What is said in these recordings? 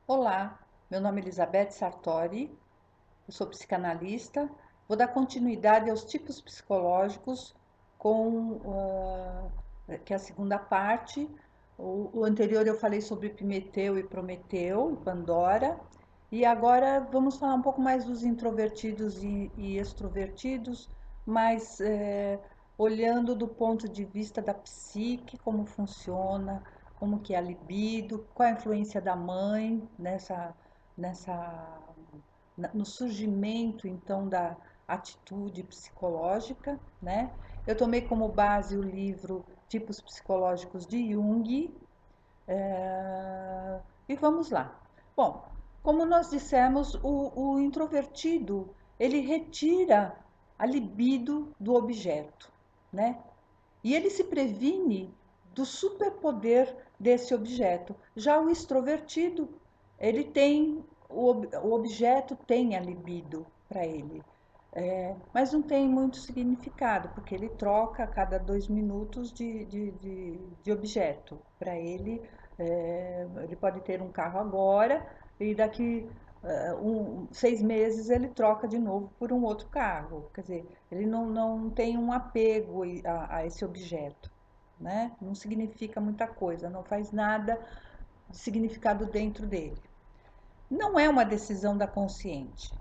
Olá, meu nome é Elizabeth Sartori, eu sou psicanalista. Vou dar continuidade aos tipos psicológicos que é a segunda parte. O anterior eu falei sobre Epimeteu e Prometeu e Pandora. E agora vamos falar um pouco mais dos introvertidos e extrovertidos, mas olhando do ponto de vista da psique, como funciona, como que é a libido, qual a influência da mãe nessa no surgimento então da atitude psicológica, né? Eu tomei como base o livro Tipos Psicológicos de Jung, e vamos lá. Bom, como nós dissemos, o introvertido ele retira a libido do objeto, né? E ele se previne do superpoder desse objeto. Já o extrovertido, ele tem o objeto tem a libido para ele, mas não tem muito significado, porque ele troca a cada 2 minutos de objeto. Para ele, ele pode ter um carro agora e daqui 6 meses ele troca de novo por um outro carro. Quer dizer, ele não tem um apego a esse objeto, né? Não significa muita coisa, não faz nada de significado dentro dele. Não é uma decisão do consciente,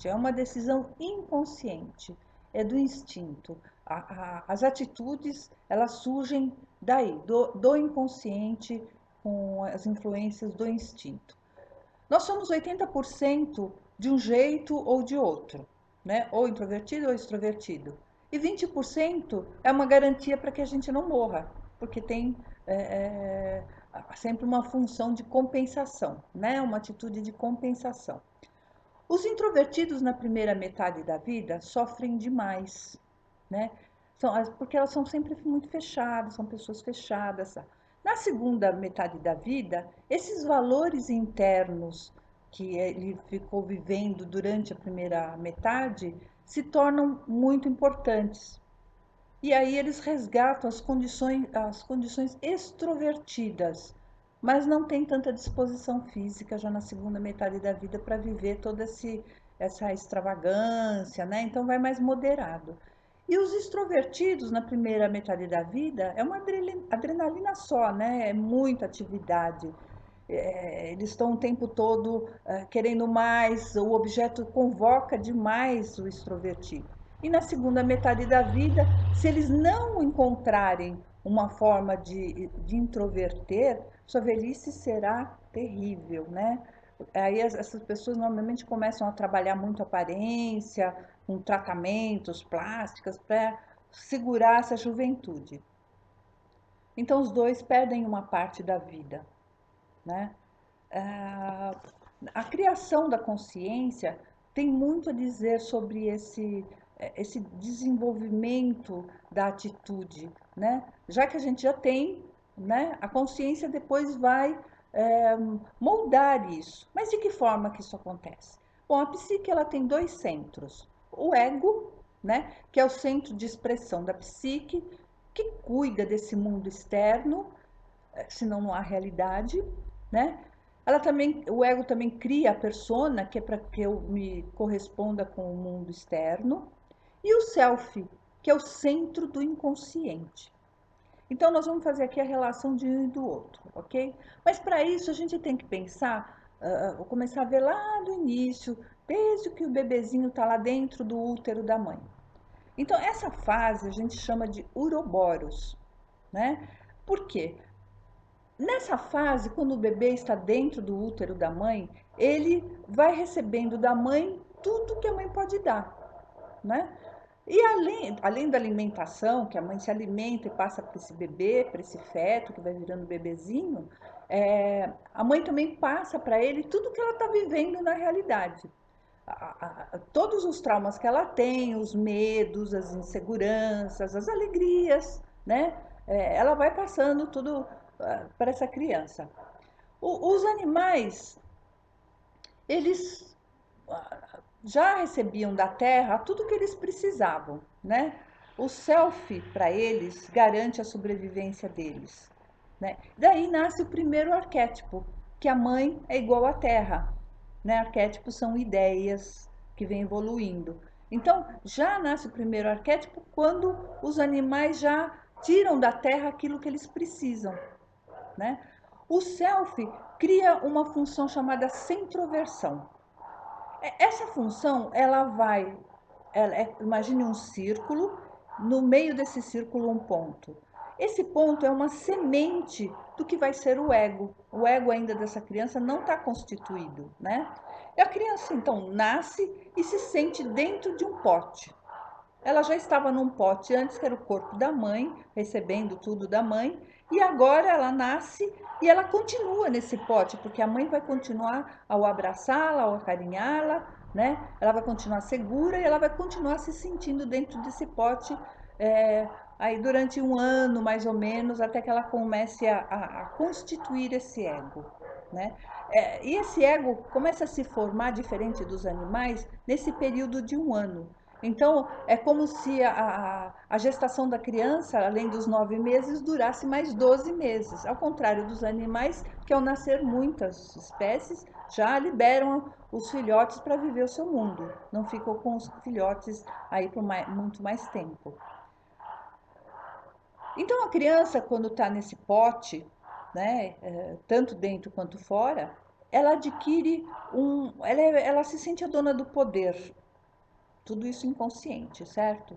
é uma decisão inconsciente, é do instinto. As atitudes, elas surgem daí, do inconsciente, com as influências do instinto. Nós somos 80% de um jeito ou de outro, né? Ou introvertido ou extrovertido. E 20% é uma garantia para que a gente não morra, porque tem é, sempre uma função de compensação, né? Uma atitude de compensação. Os introvertidos na primeira metade da vida sofrem demais, né? Porque elas são sempre muito fechadas, são pessoas fechadas. Na segunda metade da vida, esses valores internos que ele ficou vivendo durante a primeira metade se tornam muito importantes. E aí eles resgatam as condições extrovertidas, mas não tem tanta disposição física já na segunda metade da vida para viver essa extravagância, né? Então vai mais moderado. E os extrovertidos na primeira metade da vida é uma adrenalina só, né? É muita atividade. Eles estão o tempo todo querendo mais, o objeto convoca demais o extrovertido. E na segunda metade da vida, se eles não encontrarem uma forma de introverter, sua velhice será terrível, né? Aí essas pessoas normalmente começam a trabalhar muito a aparência, com tratamentos plásticas para segurar essa juventude. Então os dois perdem uma parte da vida, né? A criação da consciência tem muito a dizer sobre esse desenvolvimento da atitude, né? Já que a gente já tem, né? A consciência depois vai é, moldar isso. Mas de que forma que isso acontece? Bom, a psique ela tem dois centros. O ego, né? Que é o centro de expressão da psique, que cuida desse mundo externo, senão não há realidade, né? O ego também cria a persona, que é para que eu me corresponda com o mundo externo, e o self, que é o centro do inconsciente. Então, nós vamos fazer aqui a relação de um e do outro, ok? Mas para isso, a gente tem que pensar, vou começar a ver lá do início, desde que o bebezinho está lá dentro do útero da mãe. Então, essa fase a gente chama de uroboros, né? Por quê? Nessa fase, quando o bebê está dentro do útero da mãe, ele vai recebendo da mãe tudo que a mãe pode dar, né? E além da alimentação, que a mãe se alimenta e passa para esse bebê, para esse feto que vai virando bebezinho, a mãe também passa para ele tudo que ela está vivendo na realidade. Todos os traumas que ela tem, os medos, as inseguranças, as alegrias, né? Ela vai passando tudo para essa criança. Os animais, eles já recebiam da terra tudo o que eles precisavam, né? O self para eles garante a sobrevivência deles, né? Daí nasce o primeiro arquétipo, que a mãe é igual à terra, né? Arquétipos são ideias que vêm evoluindo. Então, já nasce o primeiro arquétipo quando os animais já tiram da terra aquilo que eles precisam, né? O self cria uma função chamada centroversão. Essa função, imagine um círculo, no meio desse círculo um ponto. Esse ponto é uma semente do que vai ser o ego. O ego ainda dessa criança não está constituído, né? E a criança então nasce e se sente dentro de um pote. Ela já estava num pote antes, que era o corpo da mãe, recebendo tudo da mãe, e agora ela nasce e ela continua nesse pote, porque a mãe vai continuar ao abraçá-la, ao acarinhá-la, né? Ela vai continuar segura e ela vai continuar se sentindo dentro desse pote, é, aí durante um ano mais ou menos, até que ela comece a constituir esse ego, né? E esse ego começa a se formar, diferente dos animais, nesse período de um ano. Então, é como se a gestação da criança, além dos 9 meses, durasse mais 12 meses. Ao contrário dos animais, que ao nascer muitas espécies já liberam os filhotes para viver o seu mundo. Não ficam com os filhotes aí por muito mais tempo. Então, a criança, quando está nesse pote, né, tanto dentro quanto fora, ela adquire ela se sente a dona do poder. Tudo isso inconsciente, certo?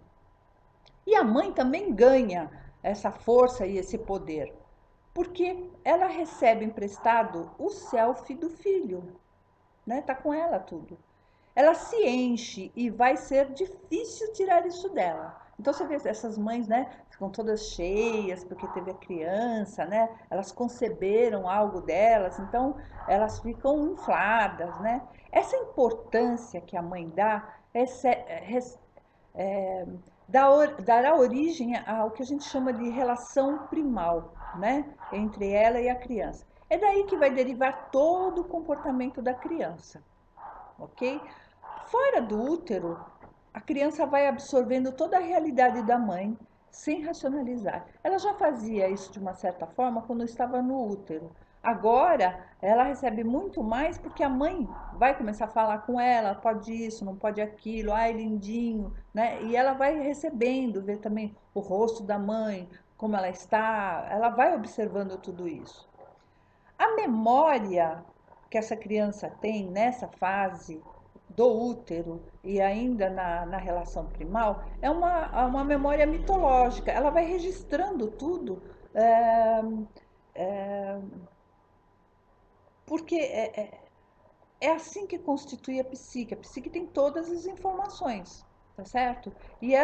E a mãe também ganha essa força e esse poder, porque ela recebe emprestado o self do filho, né? Tá com ela tudo. Ela se enche e vai ser difícil tirar isso dela. Então você vê essas mães, né, ficam todas cheias porque teve a criança, né? Elas conceberam algo delas, então elas ficam infladas, né? Essa importância que a mãe dá é, dará origem ao que a gente chama de relação primal, né, entre ela e a criança. É daí que vai derivar todo o comportamento da criança, ok? Fora do útero, a criança vai absorvendo toda a realidade da mãe sem racionalizar. Ela já fazia isso de uma certa forma quando estava no útero. Agora, ela recebe muito mais porque a mãe vai começar a falar com ela, pode isso, não pode aquilo, ai, lindinho, né? E ela vai recebendo, ver também o rosto da mãe, como ela está, ela vai observando tudo isso. A memória que essa criança tem nessa fase do útero e ainda na relação primal é uma memória mitológica. Ela vai registrando tudo, é, é, porque é assim que constitui a psique. A psique tem todas as informações, tá certo? E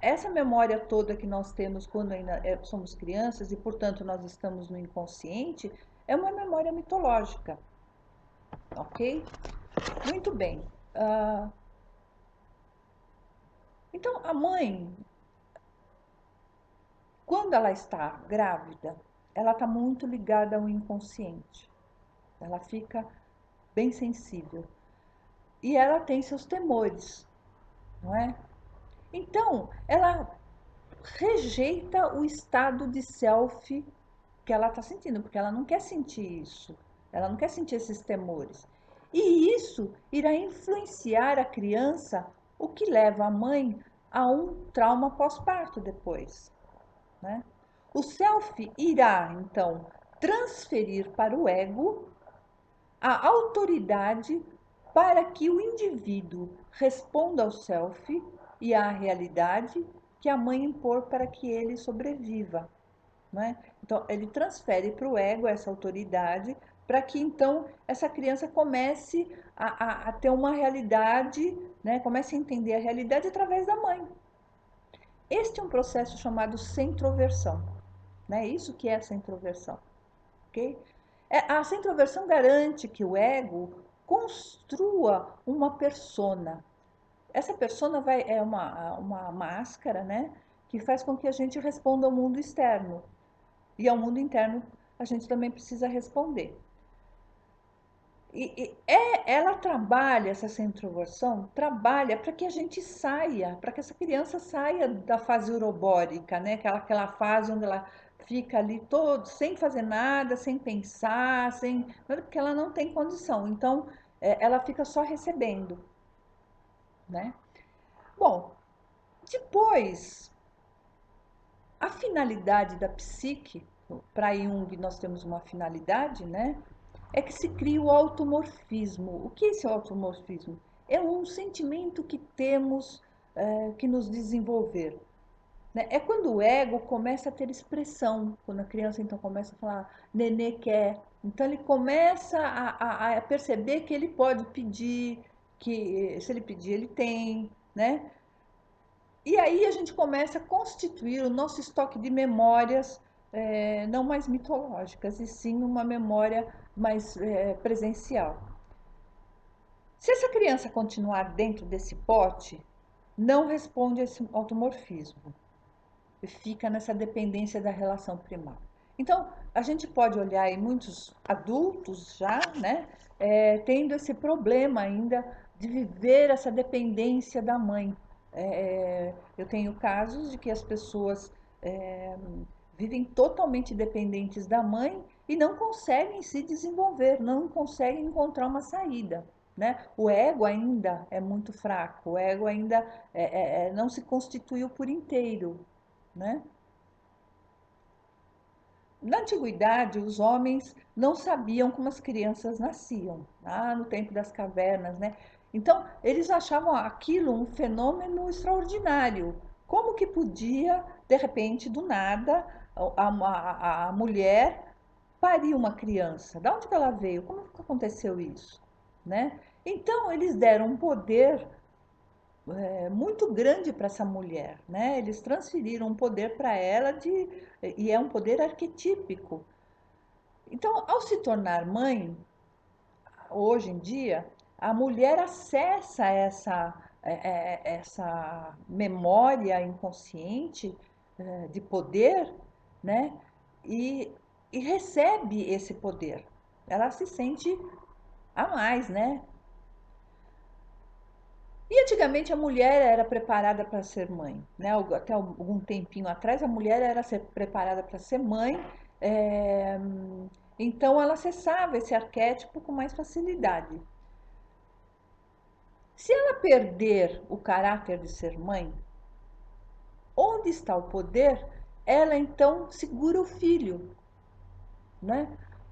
essa memória toda que nós temos quando ainda somos crianças e, portanto, nós estamos no inconsciente, é uma memória mitológica, ok? Muito bem. Então, a mãe, quando ela está grávida, ela está muito ligada ao inconsciente. Ela fica bem sensível. E ela tem seus temores, não é? Então, ela rejeita o estado de self que ela está sentindo, porque ela não quer sentir isso. Ela não quer sentir esses temores. E isso irá influenciar a criança, o que leva a mãe a um trauma pós-parto depois, né? O self irá, então, transferir para o ego a autoridade para que o indivíduo responda ao self e à realidade que a mãe impor para que ele sobreviva, né? Então, ele transfere para o ego essa autoridade para que então essa criança comece a ter uma realidade, né? Comece a entender a realidade através da mãe. Este é um processo chamado centroversão, né? Isso que é a centroversão, ok? A centroversão garante que o ego construa uma persona. Essa persona é uma máscara, né? Que faz com que a gente responda ao mundo externo. E ao mundo interno a gente também precisa responder. Ela trabalha, essa centroversão, trabalha para que a gente saia, para que essa criança saia da fase urobórica, né? Aquela fase onde ela fica ali todo sem fazer nada, sem pensar, sem, porque ela não tem condição. Então, ela fica só recebendo, né? Bom, depois, a finalidade da psique, para Jung nós temos uma finalidade, né? É que se cria o automorfismo. O que é esse automorfismo? É um sentimento que temos que nos desenvolver. Né? É quando o ego começa a ter expressão, quando a criança então começa a falar, nenê quer. Então ele começa a perceber que ele pode pedir, que se ele pedir ele tem, né? E aí a gente começa a constituir o nosso estoque de memórias, não mais mitológicas, e sim uma memória mais presencial. Se essa criança continuar dentro desse pote, não responde a esse automorfismo, fica nessa dependência da relação primal. Então, a gente pode olhar aí muitos adultos já, né, tendo esse problema ainda de viver essa dependência da mãe. Eu tenho casos de que as pessoas é, vivem totalmente dependentes da mãe e não conseguem se desenvolver, não conseguem encontrar uma saída. Né? O ego ainda é muito fraco, o ego ainda não se constituiu por inteiro. Né? Na antiguidade, os homens não sabiam como as crianças nasciam, lá no tempo das cavernas, né? Então, eles achavam aquilo um fenômeno extraordinário. Como que podia, de repente, do nada, a mulher parir uma criança? De onde que ela veio? Como que aconteceu isso? Né? Então, eles deram um poder muito grande para essa mulher, né? Eles transferiram um poder para ela e é um poder arquetípico. Então, ao se tornar mãe, hoje em dia, a mulher acessa essa memória inconsciente de poder, né? E, e recebe esse poder. Ela se sente a mais, né? E antigamente a mulher era preparada para ser mãe, né? Até algum tempinho atrás a mulher era preparada para ser mãe, é, então ela acessava esse arquétipo com mais facilidade. Se ela perder o caráter de ser mãe, onde está o poder? Ela então segura o filho, né?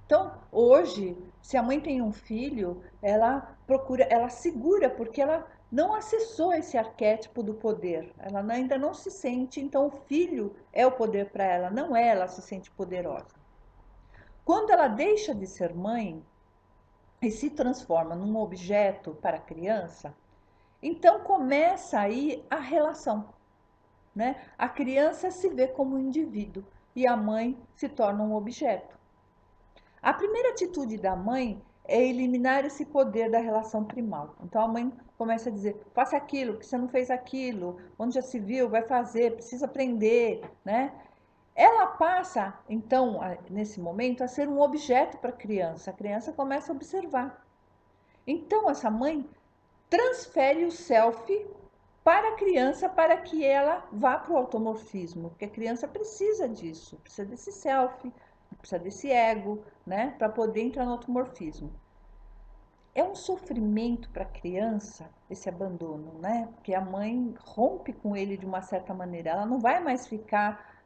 Então, hoje, se a mãe tem um filho, ela procura, ela segura porque ela não acessou esse arquétipo do poder. Ela ainda não se sente, então o filho é o poder para ela, não ela se sente poderosa. Quando ela deixa de ser mãe e se transforma num objeto para a criança, então começa aí a relação, né? A criança se vê como um indivíduo e a mãe se torna um objeto. A primeira atitude da mãe é eliminar esse poder da relação primal. Então a mãe começa a dizer: faça aquilo, que você não fez aquilo, onde já se viu, vai fazer, precisa aprender, né? Ela passa, então, nesse momento, a ser um objeto para a criança. A criança começa a observar. Então, essa mãe transfere o self para a criança para que ela vá para o automorfismo, porque a criança precisa disso, precisa desse self, precisa desse ego, né, para poder entrar no automorfismo. É um sofrimento para a criança esse abandono, né? Porque a mãe rompe com ele de uma certa maneira. Ela não vai mais ficar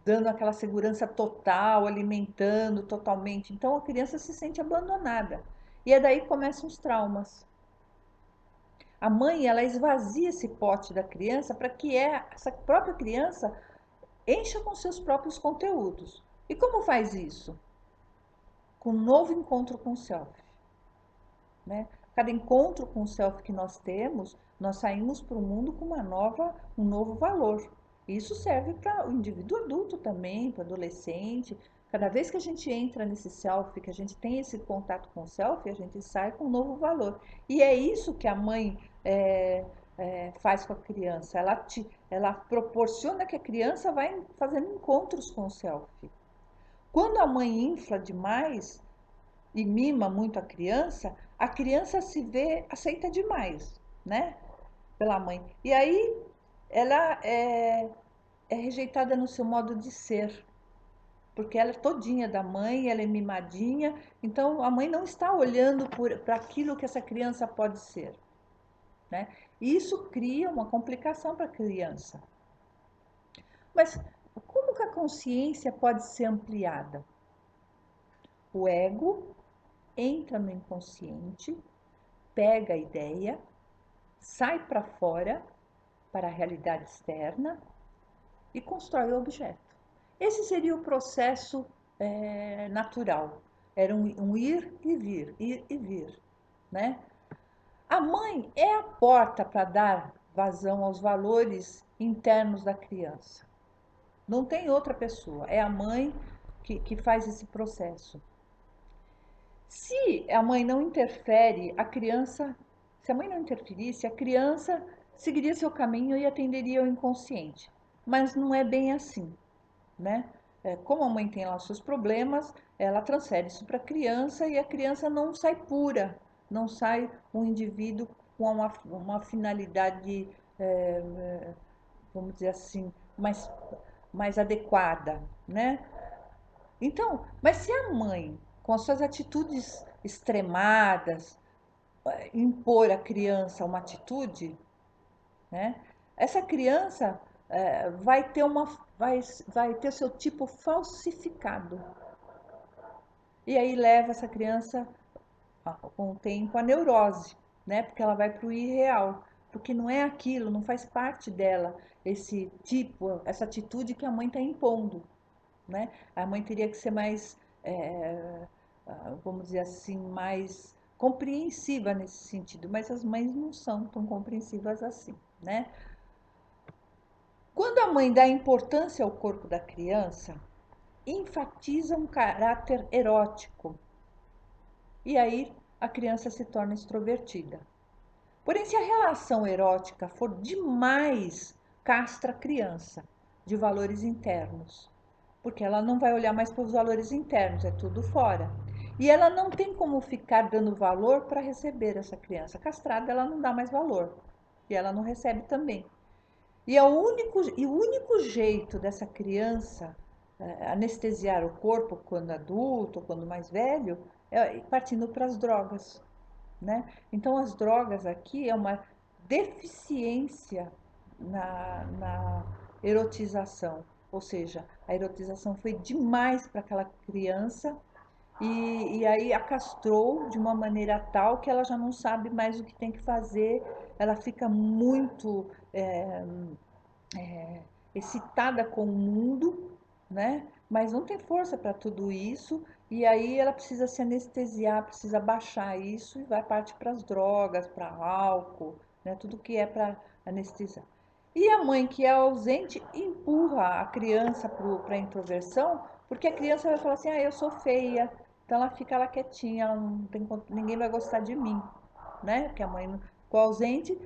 dando aquela segurança total, alimentando totalmente. Então a criança se sente abandonada. E é daí que começam os traumas. A mãe, ela esvazia esse pote da criança para que essa própria criança encha com seus próprios conteúdos. E como faz isso? Com um novo encontro com o self, né? Cada encontro com o self que nós temos, nós saímos para o mundo com um novo valor. Isso serve para o indivíduo adulto também, para o adolescente. Cada vez que a gente entra nesse self, que a gente tem esse contato com o self, a gente sai com um novo valor. E é isso que a mãe faz com a criança. Ela proporciona que a criança vai fazendo encontros com o self. Quando a mãe infla demais e mima muito a criança se vê aceita demais, né? Pela mãe. E aí ela é rejeitada no seu modo de ser, porque ela é todinha da mãe, ela é mimadinha, então a mãe não está olhando para aquilo que essa criança pode ser, né? E isso cria uma complicação para a criança. Mas como que a consciência pode ser ampliada? O ego entra no inconsciente, pega a ideia, sai para fora, para a realidade externa e constrói o objeto. Esse seria o processo natural. Era um ir e vir, né? A mãe é a porta para dar vazão aos valores internos da criança. Não tem outra pessoa, é a mãe que faz esse processo. Se a mãe não interfere, a criança, se a mãe não interferisse, a criança seguiria seu caminho e atenderia ao inconsciente. Mas não é bem assim, né? Como a mãe tem lá os seus problemas, ela transfere isso para a criança e a criança não sai pura, não sai um indivíduo com uma finalidade, vamos dizer assim, mais adequada, né? Então, mas se a mãe, com as suas atitudes extremadas, impor à criança uma atitude, né? Essa criança vai ter seu tipo falsificado. E aí leva essa criança, com o tempo, à neurose, né? Porque ela vai para o irreal. Porque não é aquilo, não faz parte dela esse tipo, essa atitude que a mãe está impondo, né? A mãe teria que ser mais, vamos dizer assim, mais compreensiva nesse sentido, mas as mães não são tão compreensivas assim, né? Quando a mãe dá importância ao corpo da criança, enfatiza um caráter erótico e aí a criança se torna extrovertida. Porém, se a relação erótica for demais, castra a criança de valores internos, porque ela não vai olhar mais para os valores internos, é tudo fora. E ela não tem como ficar dando valor para receber essa criança. Castrada, ela não dá mais valor. E ela não recebe também. O único jeito dessa criança anestesiar o corpo quando adulto, quando mais velho, é partindo para as drogas, né? Então, as drogas aqui é uma deficiência na erotização, ou seja, a erotização foi demais para aquela criança e aí a castrou de uma maneira tal que ela já não sabe mais o que tem que fazer, ela fica muito excitada com o mundo, né? Mas não tem força para tudo isso, e aí ela precisa se anestesiar, precisa baixar isso e vai partir para as drogas, para álcool, né? Tudo que é para anestesiar. E a mãe que é ausente empurra a criança para a introversão, porque a criança vai falar assim: ah, eu sou feia, então ela fica lá quietinha, ela não tem, ninguém vai gostar de mim, né? Porque a mãe, com o ausente,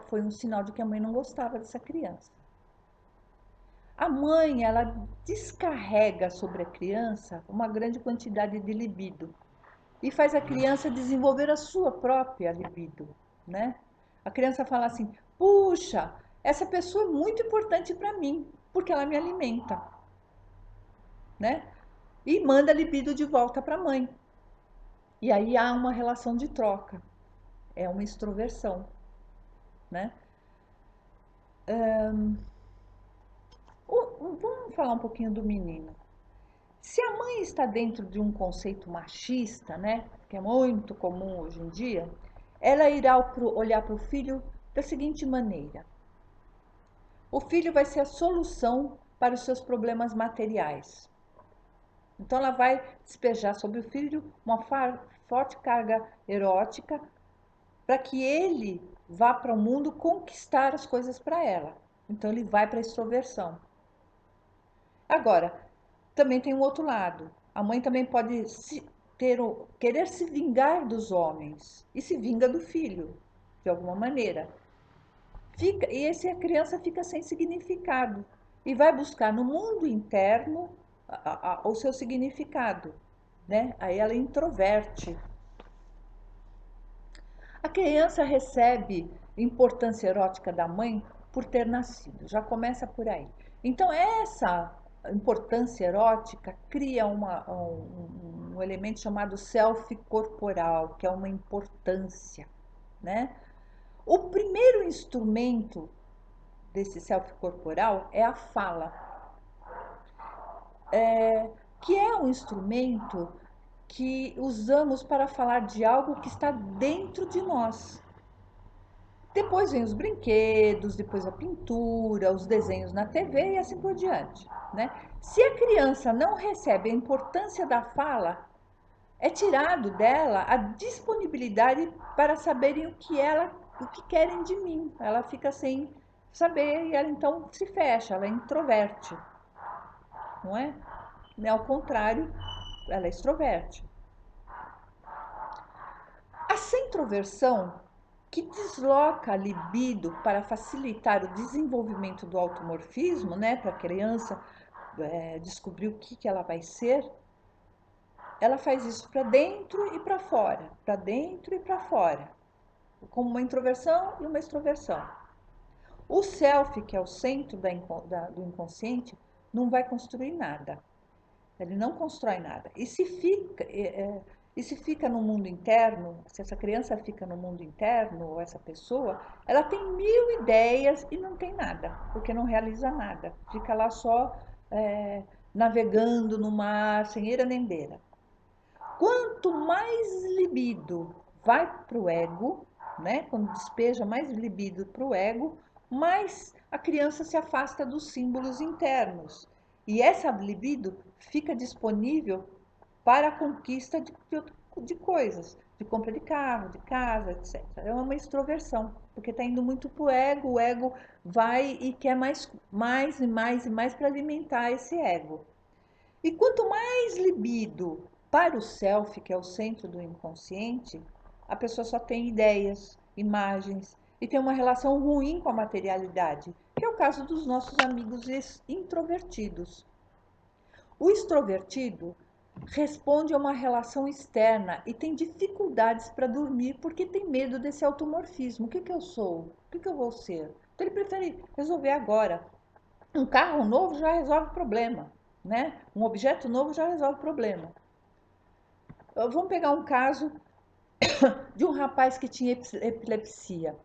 foi um sinal de que a mãe não gostava dessa criança. A mãe, ela descarrega sobre a criança uma grande quantidade de libido e faz a criança desenvolver a sua própria libido, né? A criança fala assim: "Puxa, essa pessoa é muito importante para mim, porque ela me alimenta", né? E manda a libido de volta para a mãe. E aí há uma relação de troca, é uma extroversão, né? Vamos falar um pouquinho do menino. Se a mãe está dentro de um conceito machista, né, que é muito comum hoje em dia, ela irá olhar para o filho da seguinte maneira: o filho vai ser a solução para os seus problemas materiais. Então, ela vai despejar sobre o filho uma forte carga erótica para que ele vá para o mundo conquistar as coisas para ela. Então, ele vai para a extroversão. Agora, também tem um outro lado. A mãe também pode querer se vingar dos homens e se vinga do filho, de alguma maneira. E a criança fica sem significado e vai buscar no mundo interno o seu significado, né? Aí ela introverte. A criança recebe importância erótica da mãe por ter nascido. Já começa por aí. Então, essa importância erótica cria um elemento chamado self corporal, que é uma importância, né? O primeiro instrumento desse self corporal é a fala, que é um instrumento que usamos para falar de algo que está dentro de nós. Depois vem os brinquedos, depois a pintura, os desenhos na TV e assim por diante, né? Se a criança não recebe a importância da fala, é tirado dela a disponibilidade para saberem o que querem de mim. Ela fica sem saber e ela então se fecha, ela é introverte, não é? Ao contrário, ela é extroverte. A centroversão, que desloca a libido para facilitar o desenvolvimento do automorfismo, né, para a criança descobrir o que ela vai ser, ela faz isso para dentro e para fora, para dentro e para fora, como uma introversão e uma extroversão. O self, que é o centro do inconsciente, não vai construir nada. Ele não constrói nada. E se fica no mundo interno, se essa criança fica no mundo interno, ou essa pessoa, ela tem mil ideias e não tem nada, porque não realiza nada. Fica lá só navegando no mar, sem ira nem beira. Quanto mais libido vai para o ego, né? Quando despeja mais libido para o ego, mais a criança se afasta dos símbolos internos. E essa libido fica disponível para a conquista de coisas, de compra de carro, de casa, etc. É uma extroversão, porque está indo muito para o ego vai e quer mais, mais e mais e mais para alimentar esse ego. E quanto mais libido para o self, que é o centro do inconsciente, a pessoa só tem ideias, imagens e tem uma relação ruim com a materialidade, que é o caso dos nossos amigos introvertidos. O extrovertido responde a uma relação externa e tem dificuldades para dormir porque tem medo desse automorfismo. O que eu sou? O que eu vou ser? Então ele prefere resolver agora. Um carro novo já resolve o problema, né? Um objeto novo já resolve o problema. Vamos pegar um caso de um rapaz que tinha epilepsia.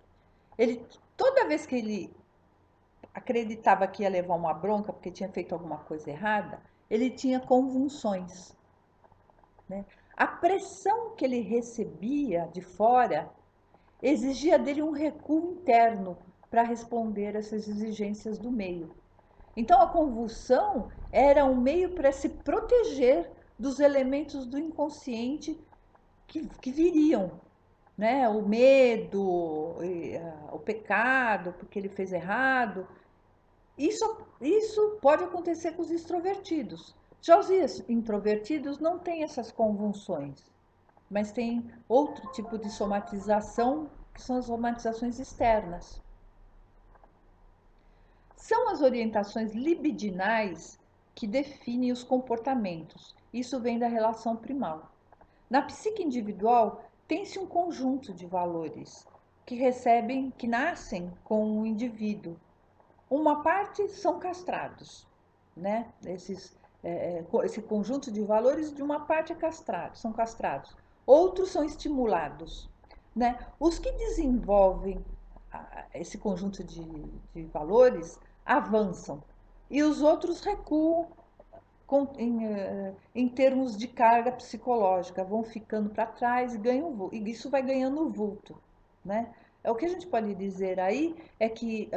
Ele, toda vez que ele acreditava que ia levar uma bronca porque tinha feito alguma coisa errada, ele tinha convulsões, né? A pressão que ele recebia de fora exigia dele um recuo interno para responder a essas exigências do meio. Então, a convulsão era um meio para se proteger dos elementos do inconsciente que viriam, né? O medo, o pecado, porque ele fez errado. Isso pode acontecer com os extrovertidos. Já os introvertidos não têm essas convulsões, mas tem outro tipo de somatização, que são as somatizações externas. São as orientações libidinais que definem os comportamentos. Isso vem da relação primal. Na psique individual, tem-se um conjunto de valores que nascem com o indivíduo. Uma parte são castrados, né? Esse conjunto de valores de uma parte são castrados. Outros são estimulados, né? Os que desenvolvem esse conjunto de valores avançam e os outros recuam em termos de carga psicológica, vão ficando para trás e isso vai ganhando vulto, né? O que a gente pode dizer aí é que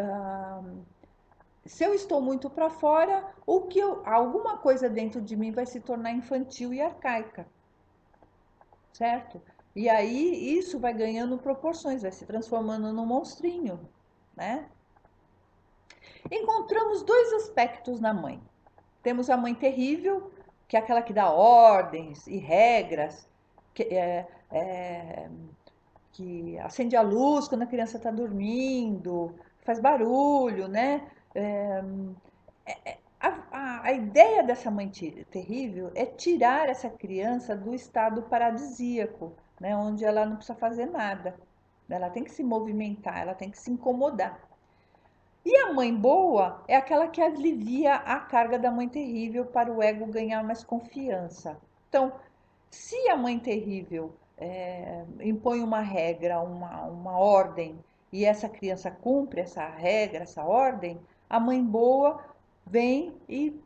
se eu estou muito para fora, alguma coisa dentro de mim vai se tornar infantil e arcaica, certo? E aí isso vai ganhando proporções, vai se transformando num monstrinho, né? Encontramos dois aspectos na mãe. Temos a mãe terrível, que é aquela que dá ordens e regras, que acende a luz quando a criança está dormindo, faz barulho, né? A ideia dessa mãe terrível é tirar essa criança do estado paradisíaco, né? Onde ela não precisa fazer nada. Ela tem que se movimentar, ela tem que se incomodar. E a mãe boa é aquela que alivia a carga da mãe terrível para o ego ganhar mais confiança. Então, se a mãe terrível impõe uma regra, uma ordem, e essa criança cumpre essa regra, essa ordem, a mãe boa vem e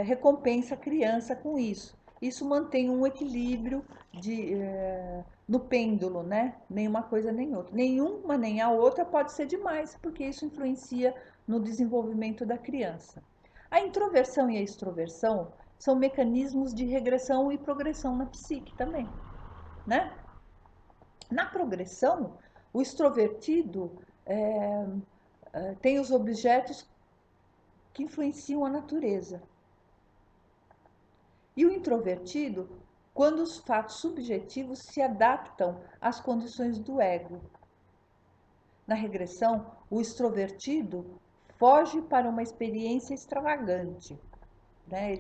recompensa a criança com isso. Isso mantém um equilíbrio no pêndulo, né? Nem uma coisa nem outra. Nenhuma nem a outra pode ser demais, porque isso influencia no desenvolvimento da criança. A introversão e a extroversão são mecanismos de regressão e progressão na psique também, né? Na progressão, o extrovertido tem os objetos que influenciam a natureza. E o introvertido, quando os fatos subjetivos se adaptam às condições do ego. Na regressão, o extrovertido foge para uma experiência extravagante, né?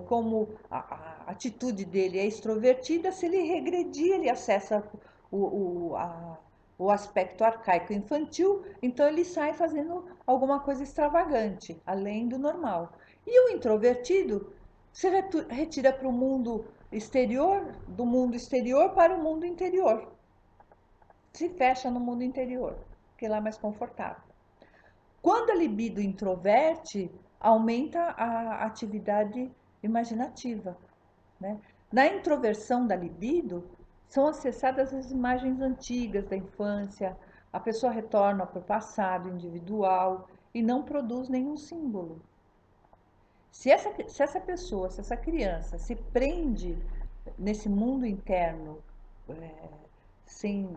Como a atitude dele é extrovertida, se ele regredir, ele acessa o aspecto arcaico infantil, então ele sai fazendo alguma coisa extravagante, além do normal. E o introvertido se retira para o mundo exterior, do mundo exterior para o mundo interior. Se fecha no mundo interior, porque lá é mais confortável. Quando a libido introverte, aumenta a atividade imaginativa, né? Na introversão da libido, são acessadas as imagens antigas da infância, a pessoa retorna para o passado individual e não produz nenhum símbolo. Se essa criança se prende nesse mundo interno é, sem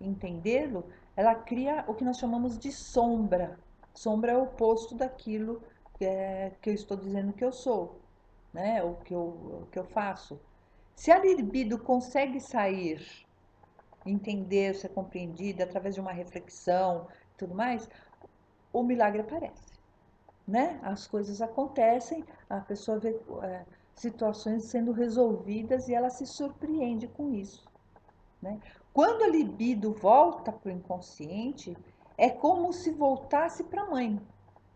entendê-lo, ela cria o que nós chamamos de sombra. Sombra é o oposto daquilo que eu estou dizendo que eu sou, né? O que eu faço. Se a libido consegue sair, entender, ser compreendida através de uma reflexão e tudo mais, o milagre aparece, né? As coisas acontecem, a pessoa vê situações sendo resolvidas e ela se surpreende com isso, né? Quando a libido volta para o inconsciente, é como se voltasse para a mãe,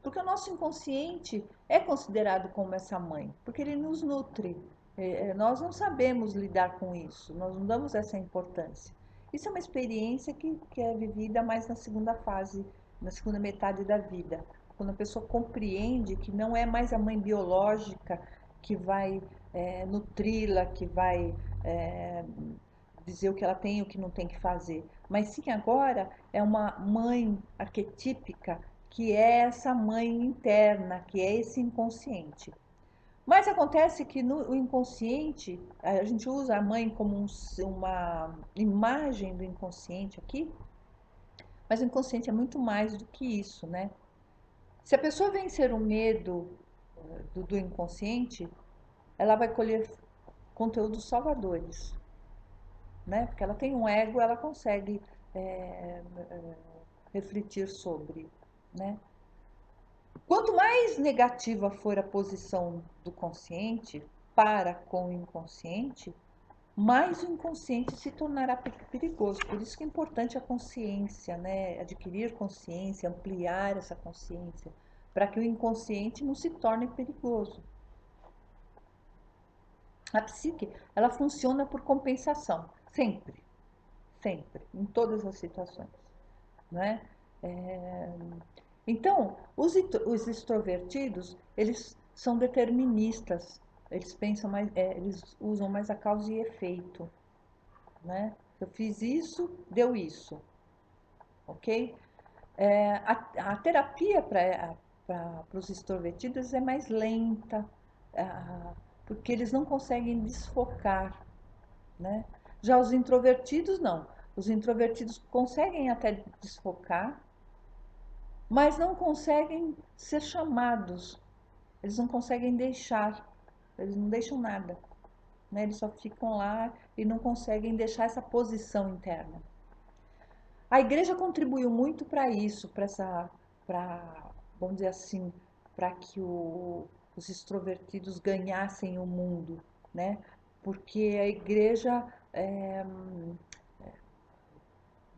porque o nosso inconsciente é considerado como essa mãe, porque ele nos nutre. Nós não sabemos lidar com isso, nós não damos essa importância. Isso é uma experiência que é vivida mais na segunda fase, na segunda metade da vida, quando a pessoa compreende que não é mais a mãe biológica que vai nutri-la, que vai é, dizer o que ela tem e o que não tem que fazer, mas sim agora é uma mãe arquetípica que é essa mãe interna, que é esse inconsciente. Mas acontece que no inconsciente, a gente usa a mãe como uma imagem do inconsciente aqui, mas o inconsciente é muito mais do que isso, né? Se a pessoa vencer o medo do inconsciente, ela vai colher conteúdos salvadores, né? Porque ela tem um ego, ela consegue é, refletir sobre, né? Quanto mais negativa for a posição do consciente para com o inconsciente, mais o inconsciente se tornará perigoso. Por isso que é importante a consciência, né? Adquirir consciência, ampliar essa consciência, para que o inconsciente não se torne perigoso. A psique, ela funciona por compensação, sempre, sempre, em todas as situações, né? É, Então, os extrovertidos, eles são deterministas, eles pensam mais, eles usam mais a causa e efeito, né? Eu fiz isso, deu isso, ok? A terapia para os extrovertidos é mais lenta, porque eles não conseguem desfocar, né? Já os introvertidos, não. Os introvertidos conseguem até desfocar, mas não conseguem ser chamados, eles não conseguem deixar, eles não deixam nada, né? Eles só ficam lá e não conseguem deixar essa posição interna. A igreja contribuiu muito para isso, vamos dizer assim, para que os extrovertidos ganhassem o mundo, né? Porque a igreja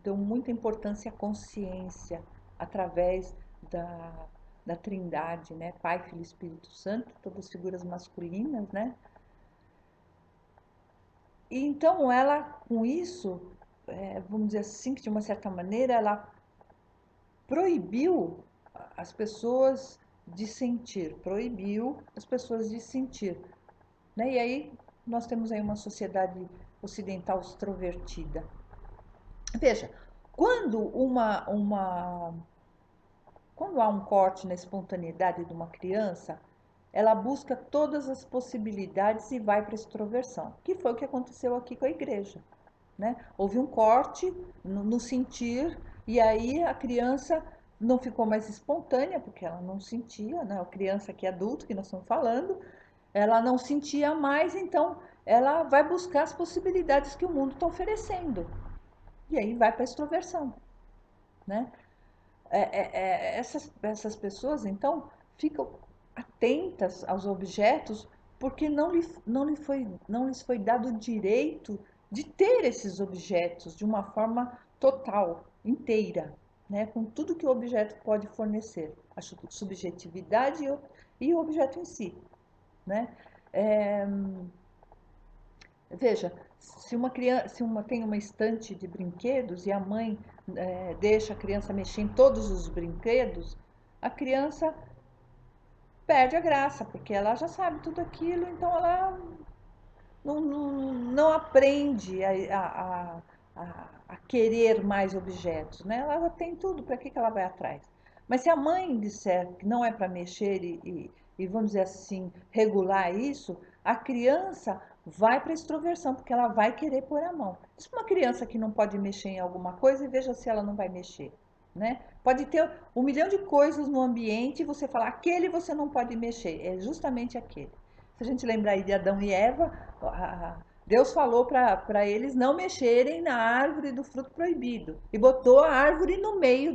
deu muita importância à consciência, através da Trindade, né? Pai, Filho e Espírito Santo, todas figuras masculinas, né? E então ela, com isso, vamos dizer assim, que de uma certa maneira, ela proibiu as pessoas de sentir, proibiu as pessoas de sentir, né? E aí nós temos aí uma sociedade ocidental extrovertida. Veja, quando quando há um corte na espontaneidade de uma criança, ela busca todas as possibilidades e vai para a extroversão, que foi o que aconteceu aqui com a igreja, né? Houve um corte no sentir e aí a criança não ficou mais espontânea, porque ela não sentia, né? A criança que é adulto, que nós estamos falando, ela não sentia mais, então ela vai buscar as possibilidades que o mundo está oferecendo. E aí vai para a extroversão, né? Essas pessoas, então, ficam atentas aos objetos porque não lhes foi dado o direito de ter esses objetos de uma forma total, inteira, né? Com tudo que o objeto pode fornecer, a subjetividade e o objeto em si, né? É, Veja, se uma criança, tem uma estante de brinquedos e a mãe deixa a criança mexer em todos os brinquedos, a criança perde a graça, porque ela já sabe tudo aquilo, então ela não aprende a querer mais objetos, né? Ela já tem tudo, para que ela vai atrás? Mas se a mãe disser que não é para mexer e, vamos dizer assim, regular isso, a criança vai para a extroversão, porque ela vai querer pôr a mão. Diz uma criança que não pode mexer em alguma coisa e veja se ela não vai mexer, né? Pode ter um milhão de coisas no ambiente e você falar, aquele você não pode mexer, é justamente aquele. Se a gente lembrar aí de Adão e Eva, Deus falou para eles não mexerem na árvore do fruto proibido e botou a árvore no meio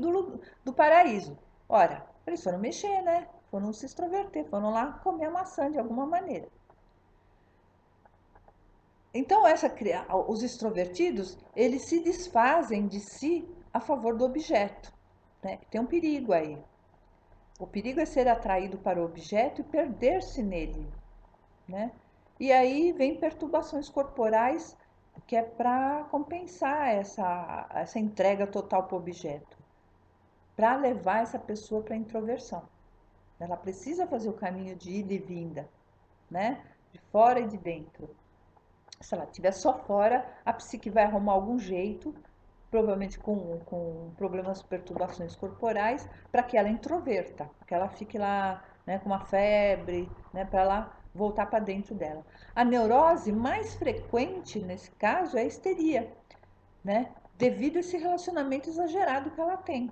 do paraíso. Ora, eles foram mexer, né? Foram se extroverter, foram lá comer a maçã de alguma maneira. Então, os extrovertidos, eles se desfazem de si a favor do objeto, né? Tem um perigo aí. O perigo é ser atraído para o objeto e perder-se nele, né? E aí vem perturbações corporais, que é para compensar essa entrega total para o objeto, para levar essa pessoa para a introversão. Ela precisa fazer o caminho de ida e vinda, né? De fora e de dentro. Se ela estiver só fora, a psique vai arrumar algum jeito, provavelmente com problemas, perturbações corporais, para que ela introverta, que ela fique lá, né, com uma febre, né, para ela voltar para dentro dela. A neurose mais frequente nesse caso é a histeria, né, devido a esse relacionamento exagerado que ela tem.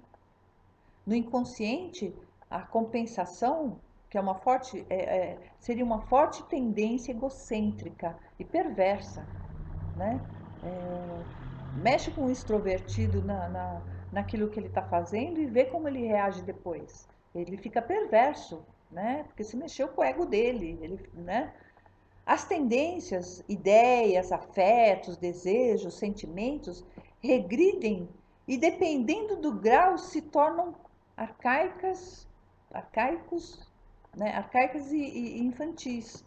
No inconsciente, a compensação, que é seria uma forte tendência egocêntrica e perversa, né? Mexe com o extrovertido naquilo que ele está fazendo e vê como ele reage depois. Ele fica perverso, né? Porque se mexeu com o ego dele, né? As tendências, ideias, afetos, desejos, sentimentos regridem e, dependendo do grau, se tornam arcaicas, arcaicos, né? Arcaicas e infantis.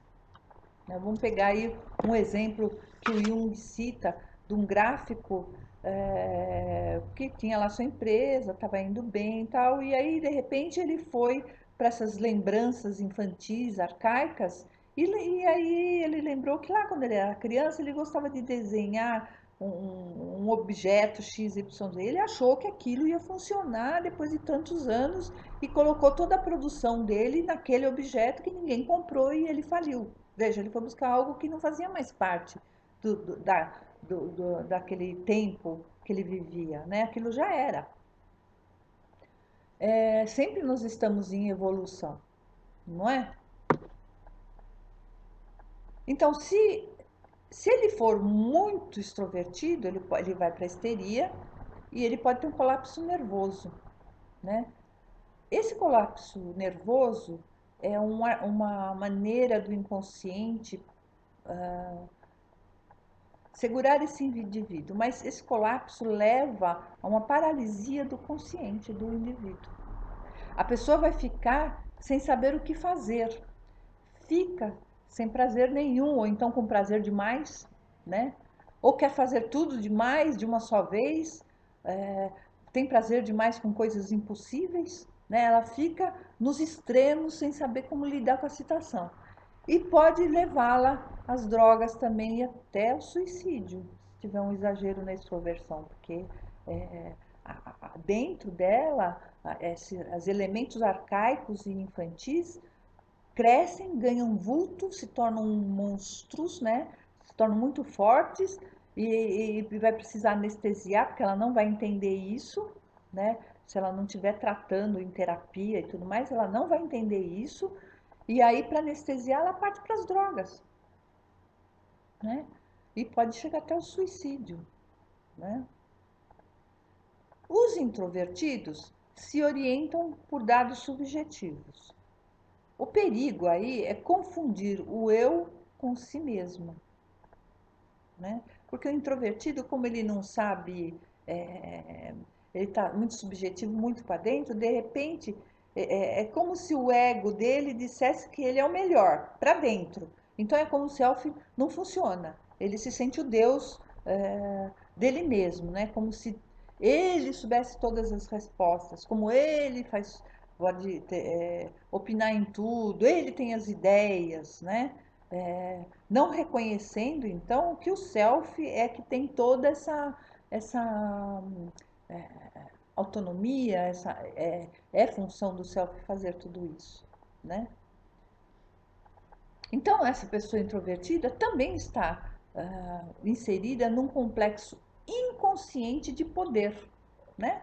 Vamos pegar aí um exemplo que o Jung cita de um gráfico que tinha lá sua empresa, estava indo bem e tal, e aí de repente ele foi para essas lembranças infantis, arcaicas, e aí ele lembrou que lá quando ele era criança ele gostava de desenhar um objeto XYZ. Ele achou que aquilo ia funcionar depois de tantos anos e colocou toda a produção dele naquele objeto que ninguém comprou e ele faliu. Veja, ele foi buscar algo que não fazia mais parte daquele tempo que ele vivia, né? Aquilo já era. Sempre nós estamos em evolução, não é? Então, se ele for muito extrovertido, ele vai para a histeria e ele pode ter um colapso nervoso, né? Esse colapso nervoso é uma maneira do inconsciente segurar esse indivíduo, mas esse colapso leva a uma paralisia do consciente do indivíduo. A pessoa vai ficar sem saber o que fazer, fica sem prazer nenhum, ou então com prazer demais, né? Ou quer fazer tudo demais de uma só vez, é, tem prazer demais com coisas impossíveis, né? Ela fica nos extremos sem saber como lidar com a situação. E pode levá-la às drogas também e até ao suicídio, se tiver um exagero na extroversão, porque é, dentro dela, esses elementos arcaicos e infantis crescem, ganham vulto, se tornam monstros, né? Se tornam muito fortes e vai precisar anestesiar, porque ela não vai entender isso, né? Se ela não estiver tratando em terapia e tudo mais, ela não vai entender isso. E aí, para anestesiar, ela parte para as drogas, né? E pode chegar até o suicídio, né? Os introvertidos se orientam por dados subjetivos. O perigo aí é confundir o eu com si mesmo, né? Porque o introvertido, como ele não sabe, ele está muito subjetivo, muito para dentro, de repente é como se o ego dele dissesse que ele é o melhor para dentro. Então é como se o self não funciona. Ele se sente o Deus dele mesmo, né? Como se ele soubesse todas as respostas, como ele faz, pode opinar em tudo, ele tem as ideias, né? Não reconhecendo então que o self é que tem toda essa é, autonomia, é função do self fazer tudo isso, né? Então essa pessoa introvertida também está inserida num complexo inconsciente de poder, né?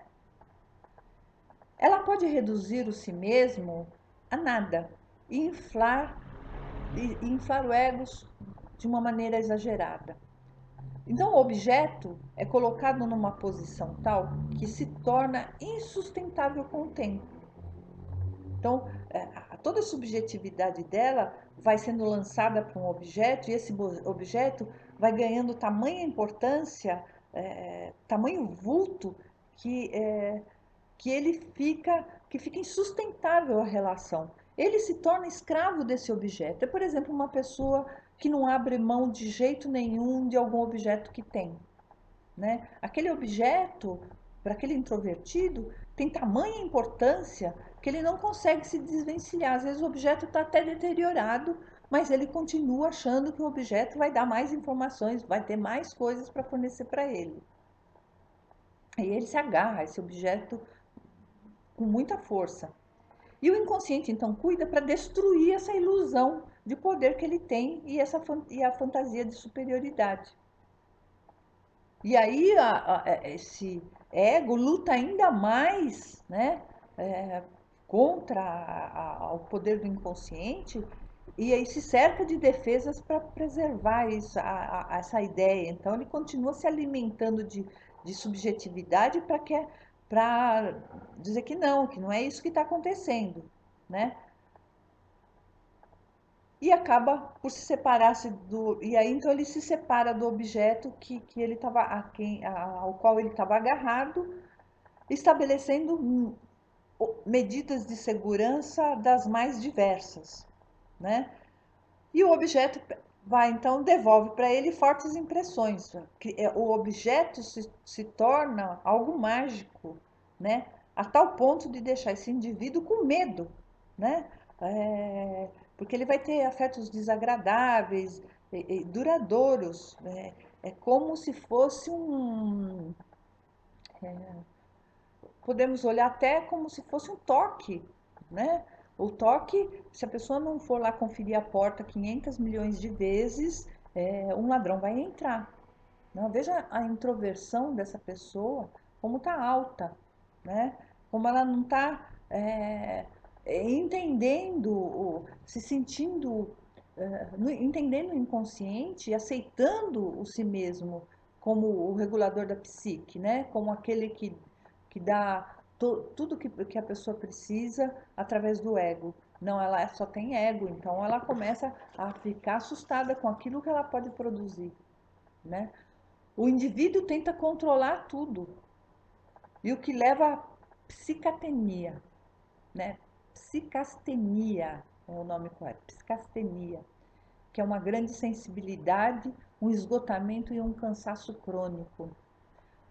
Ela pode reduzir o si mesmo a nada e inflar o ego de uma maneira exagerada. Então, o objeto é colocado numa posição tal que se torna insustentável com o tempo. Então, toda a subjetividade dela vai sendo lançada para um objeto e esse objeto vai ganhando tamanha importância, tamanho vulto que que fica insustentável a relação. Ele se torna escravo desse objeto. É, por exemplo, uma pessoa que não abre mão de jeito nenhum de algum objeto que tem, né? Aquele objeto, para aquele introvertido, tem tamanha importância que ele não consegue se desvencilhar. Às vezes o objeto está até deteriorado, mas ele continua achando que o objeto vai dar mais informações, vai ter mais coisas para fornecer para ele. E ele se agarra a esse objeto com muita força. E o inconsciente então cuida para destruir essa ilusão de poder que ele tem e a fantasia de superioridade. E aí esse ego luta ainda mais, né, contra o poder do inconsciente e aí se cerca de defesas para preservar isso, essa ideia. Então ele continua se alimentando de subjetividade para dizer que não é isso que está acontecendo, né? E acaba por se separar do e aí então ele se separa do objeto que ele estava ao qual ele estava agarrado, estabelecendo medidas de segurança das mais diversas, né? E o objeto vai então devolve para ele fortes impressões. O objeto se torna algo mágico, né? A tal ponto de deixar esse indivíduo com medo, né? Porque ele vai ter afetos desagradáveis e duradouros. Né? É como se fosse podemos olhar até como se fosse um toque, né? O toque, se a pessoa não for lá conferir a porta 500 milhões de vezes, um ladrão vai entrar. Não, veja a introversão dessa pessoa, como está alta, né? Como ela não está entendendo, se sentindo, entendendo o inconsciente e aceitando o si mesmo como o regulador da psique, né? Como aquele que dá tudo que a pessoa precisa através do ego. Não, ela só tem ego, então ela começa a ficar assustada com aquilo que ela pode produzir, né? O indivíduo tenta controlar tudo, e o que leva à psicastenia, né? Psicastenia é o nome correto, psicastenia, que é uma grande sensibilidade, um esgotamento e um cansaço crônico.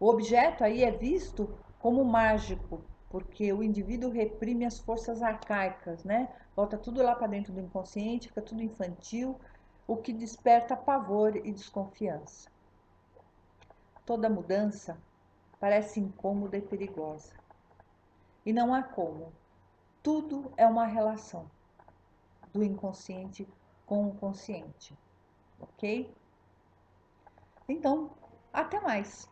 O objeto aí é visto como mágico, porque o indivíduo reprime as forças arcaicas, né? Volta tudo lá para dentro do inconsciente, fica tudo infantil, o que desperta pavor e desconfiança. Toda mudança parece incômoda e perigosa. E não há como. Tudo é uma relação do inconsciente com o consciente, ok? Então, até mais!